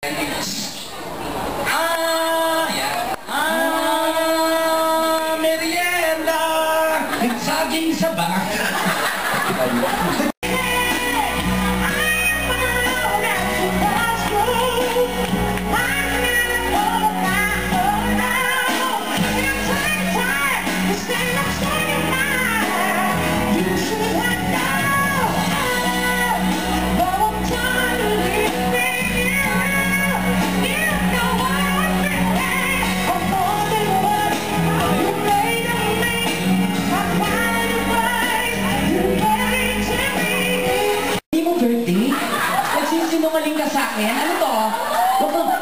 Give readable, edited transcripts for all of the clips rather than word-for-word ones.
Yan. Merienda! Saging sa bak. Nagsisinungaling ka sa akin? Ano to?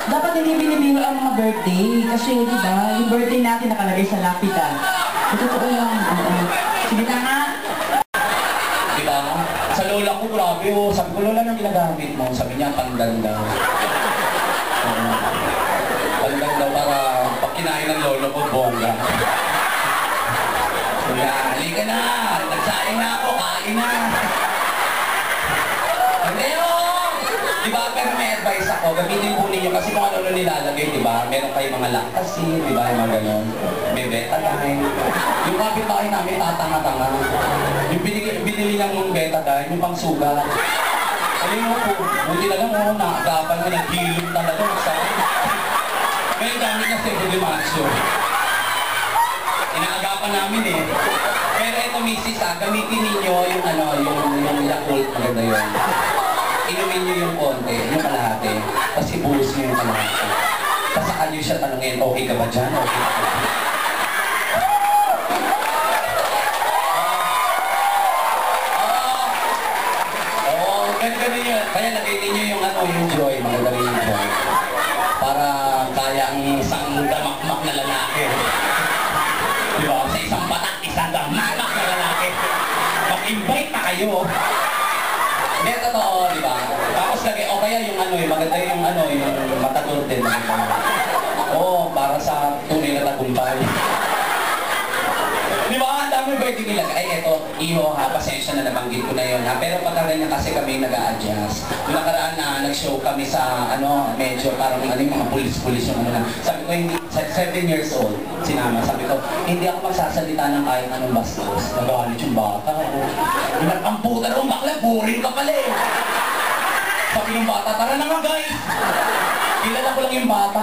Dapat hindi binibiro ang mga birthday. Kasi, di ba, yung birthday natin nakalagay sa lapitan. Totoo lang. Sige na nga. Di ba? Sa lola ko, grabe oh. Sabi ko, lola, nang ginagamit mo? Sabi niya, pandan daw. Pandan daw para pag kinain ng lolo ko, bongga. Sabi niya, halika na. Nagsaing na ako, kain na. Diba, pero may advice ako, gamitin po ninyo kasi kung ano nilalagay, diba? Meron kayong mga lactacid, diba? Yung mga ganon. May betadine. Yung kapitbahay namin, tatanga-tanga. Yung binili ng betadine, yung pang sugat. Alam mo po, buti na lang mo, nakagapan na naghilom talaga. Ngayon gamit na sa Bulimancio. Inaagapan namin eh. Pero ito, misis, gamitin ninyo yung ano, yung Yakult, maganda yun. Inumin nyo yung konti, yung kalahati, tapos ibulos nyo yung kalahati. Tapos saka nyo siya tanungin, okay ka ba dyan? Okay ka ba? Ganun yun. Kaya lagay ninyo yung ano, yung joy, maganda rin yung joy. Para kaya ang isang damakmak na lalaki. Diba? Sa isang patak, isang damakmak na lalaki. Mag-invite na kayo. Hindi, totoo, di ba? Tapos lagi, o kaya yung ano, yung maganda yung ano, yung matador din. Oo, para sa tunay na tagumpay. Di ba? Ang dami birthday nila. Ay, eto, iho ha, pasensya na nabanggit ko na yun ha. Pero pagkaroon niya kasi kami nag-a-adjust. Yung nakaraan na nag-show kami sa, ano, medyo parang ano yung mga pulis-pulis yung ano na. Sabi ko, hindi, 7 years old, sinama. Sabi ko, hindi ako magsasalita ng kahit anong bastos. Nagalit yung bata. Ang puta rin, bakla, boring ka pala eh. Sabi ng bata, tara na nga guys. Kilala ko lang yung bata.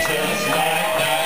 Just like that.